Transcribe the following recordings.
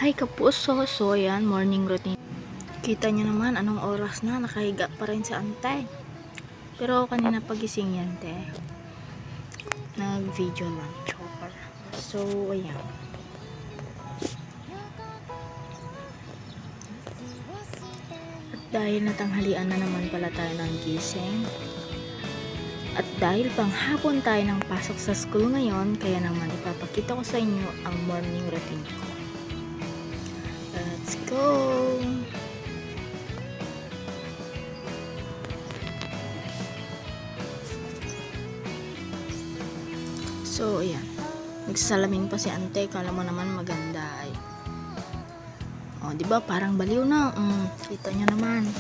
Hi kapuso, so yan, morning routine. Kita nyo naman anong oras na, nakahiga pa rin si Antay. Pero kanina pagising yan, te. Nag-video lang, chopper. So, ayan. At dahil natanghalian na naman pala tayo ng gising, at dahil panghapon tayo ng pasok sa school ngayon, kaya naman ipapakita ko sa inyo ang morning routine ko. Let's go! So, ayan. Nagsasalamin pa si Ante. Kala mo naman maganda ay. O, diba? Parang baliw na. Kita nyo naman.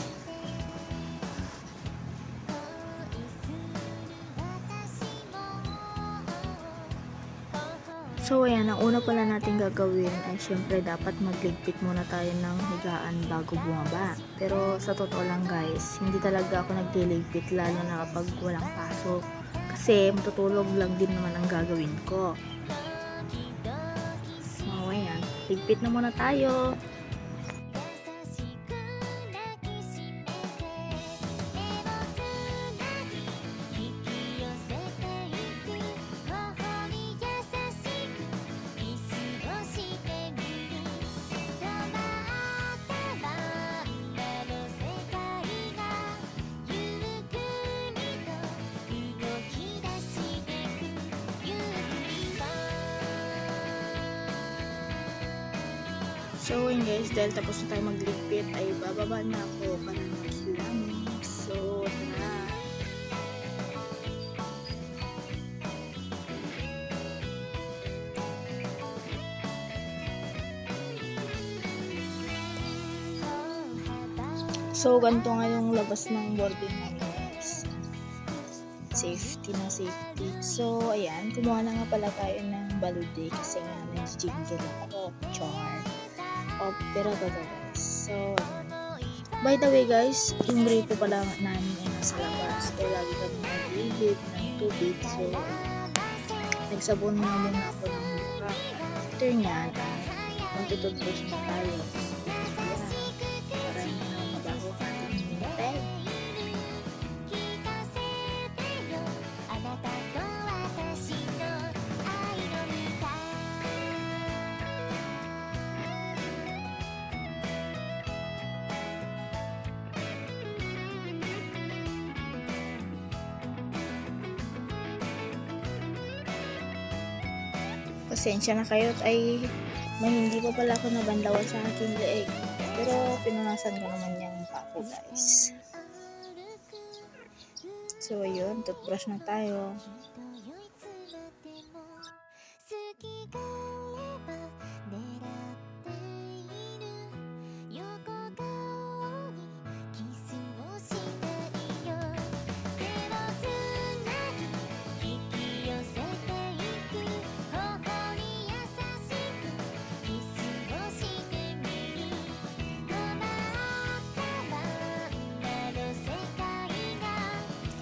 So, ayan. Ang una pala natin gagawin ay syempre dapat magligpit muna tayo ng higaan bago bumaba. Pero sa totoo lang guys, hindi talaga ako nagliligpit lalo na kapag walang pasok. Kasi matutulog lang din naman ang gagawin ko. So, ayan. Ligpit na muna tayo. So yun guys, dahil tapos na tayo magligpit ay bababa na ako para mag-hilang. So tara. So ganito nga yung labas ng boarding namin guys. Safety na safety. So ayan, kumuha na nga pala tayo ng balude kasi nga nag-jingle ako. Char. Pero guys. So, by the way guys, yung gripo pala namin ay nasa labas. Kaya lagi kami nag-ihip ng tubig. So, nagsabon na muna ako ng mukha. After nyan, magtututbrush na tayo. Para na mabaho ang hintay. Pasensya na kayo at ay may hindi pa pala ako nabanlawan sa aking leeg. Pero pinunasan ko naman yung mukha ko guys. So ayun, toothbrush na tayo.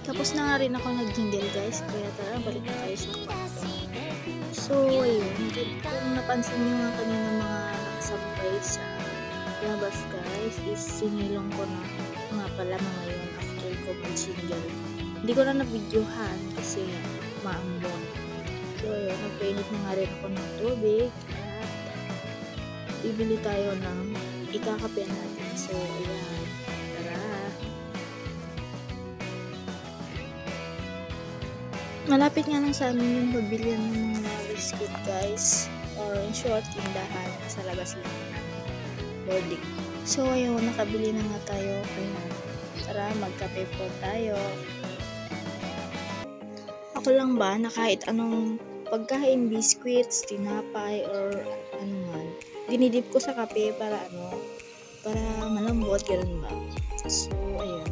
Tapos na nga rin ako nag-jingle guys, kaya tara balik na tayo sa kwarto. So ayun, kung napansin nyo nga kanina mga nakasampay sa labas guys, is sinilong ko na nga pala mga yun after ko mag-jingle. Hindi ko na na-videohan kasi maambon. So ayun, nagpainit na nga rin ako ng tubig at bibili tayo ng ikakape natin. So ayan, tara. Malapit nga lang sa amin yung pagbilihan ng mga biscuit guys, or in short, tindahan sa labas lang ng boarding. So ayun, nakabili na nga tayo, kaya tara magkape po tayo. Ako lang ba na kahit anong pagkain, biscuits, tinapay, or ano man, dinidip ko sa kape para para malambot, gano'n ba? So ayun.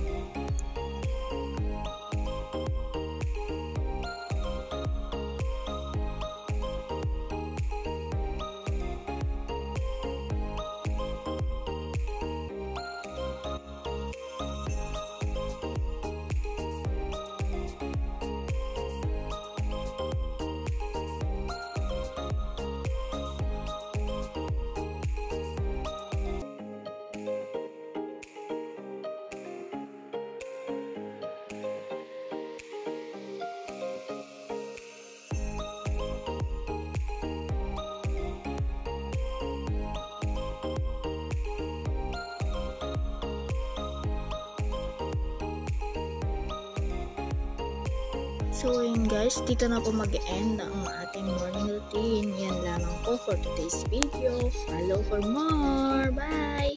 So ayun guys, dito na po mag-end ang ating morning routine. Yan lamang po for today's video. Follow for more. Bye!